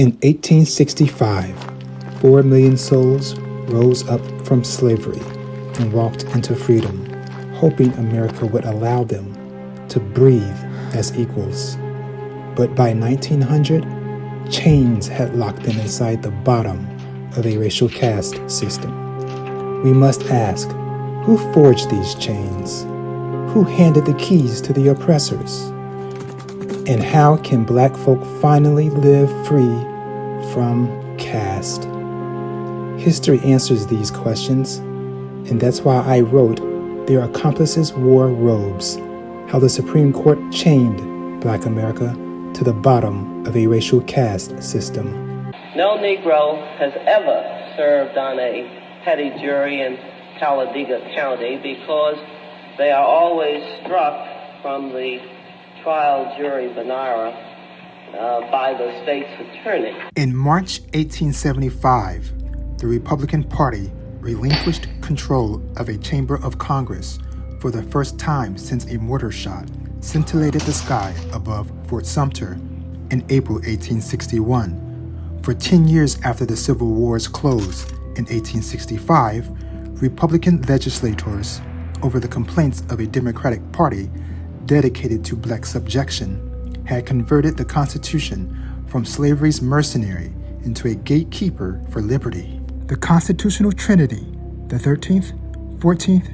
In 1865, 4 million souls rose up from slavery and walked into freedom, hoping America would allow them to breathe as equals. But by 1900, chains had locked them inside the bottom of a racial caste system. We must ask, who forged these chains? Who handed the keys to the oppressors? And how can black folk finally live free from caste? History answers these questions, and that's why I wrote Their Accomplices Wore Robes, how the Supreme Court chained Black America to the bottom of a racial caste system. No Negro has ever served on a petty jury in Talladega County because they are always struck from the trial jury Benara by the state's attorney. In March 1875, the Republican Party relinquished control of a chamber of Congress for the first time since a mortar shot scintillated the sky above Fort Sumter in April 1861. For 10 years after the Civil War's close in 1865, Republican legislators, over the complaints of a Democratic Party dedicated to black subjection, had converted the Constitution from slavery's mercenary into a gatekeeper for liberty. The constitutional trinity, the 13th, 14th,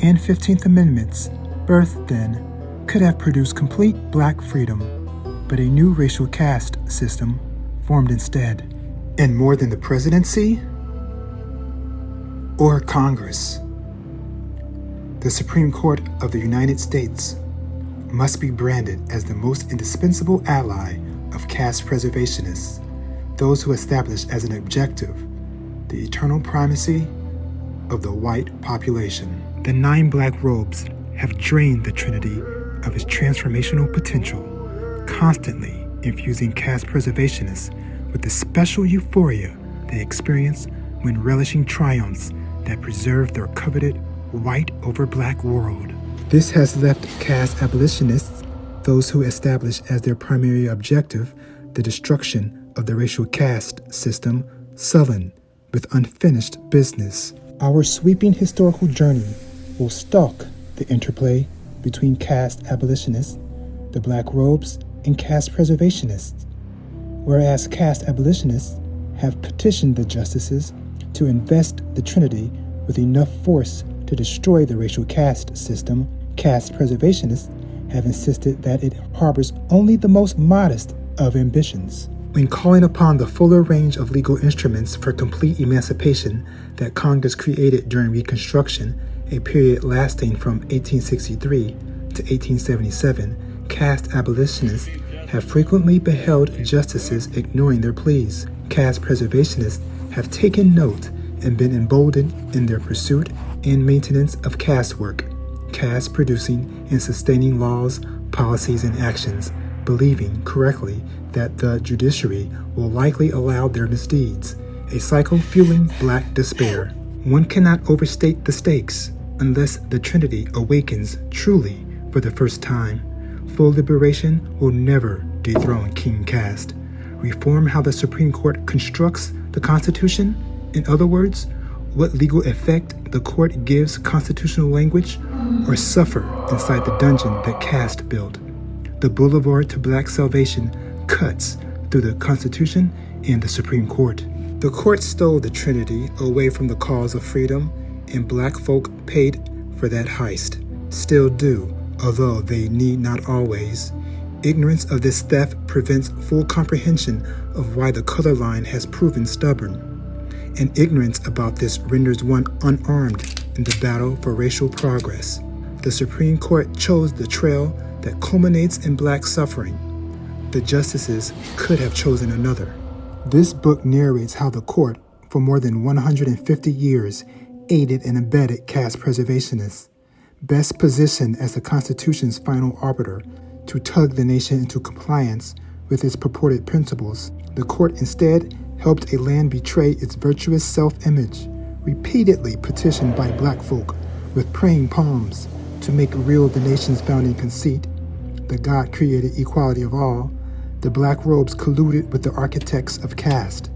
and 15th Amendments, birthed then, could have produced complete black freedom, but a new racial caste system formed instead. And more than the presidency or Congress, the Supreme Court of the United States must be branded as the most indispensable ally of caste preservationists, those who establish as an objective the eternal primacy of the white population. The 9 black robes have drained the trinity of its transformational potential, constantly infusing caste preservationists with the special euphoria they experience when relishing triumphs that preserve their coveted white over black world. This has left caste abolitionists, those who establish as their primary objective the destruction of the racial caste system, sullen with unfinished business. Our sweeping historical journey will stalk the interplay between caste abolitionists, the black robes, and caste preservationists. Whereas caste abolitionists have petitioned the justices to invest the Trinity with enough force to destroy the racial caste system, caste preservationists have insisted that it harbors only the most modest of ambitions. When calling upon the fuller range of legal instruments for complete emancipation that Congress created during Reconstruction, a period lasting from 1863 to 1877, caste abolitionists have frequently beheld justices ignoring their pleas. Caste preservationists have taken note and been emboldened in their pursuit and maintenance of caste work, caste producing and sustaining laws, policies, and actions, believing correctly that the judiciary will likely allow their misdeeds, a cycle fueling black despair. One cannot overstate the stakes unless the Trinity awakens truly for the first time. Full liberation will never dethrone King Caste. Reform how the Supreme Court constructs the Constitution? In other words, what legal effect the court gives constitutional language, or suffer inside the dungeon that Caste built. The boulevard to black salvation cuts through the Constitution and the Supreme Court. The court stole the Trinity away from the cause of freedom, and black folk paid for that heist. Still do, although they need not always. Ignorance of this theft prevents full comprehension of why the color line has proven stubborn. And ignorance about this renders one unarmed in the battle for racial progress. The Supreme Court chose the trail that culminates in black suffering. The justices could have chosen another. This book narrates how the court, for more than 150 years, aided and abetted caste preservationists, best positioned as the Constitution's final arbiter to tug the nation into compliance with its purported principles. The court instead helped a land betray its virtuous self-image, repeatedly petitioned by black folk with praying palms to make real the nation's founding conceit, the God-created equality of all. The black robes colluded with the architects of caste.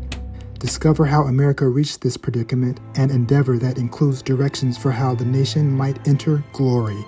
Discover how America reached this predicament and endeavor that includes directions for how the nation might enter glory.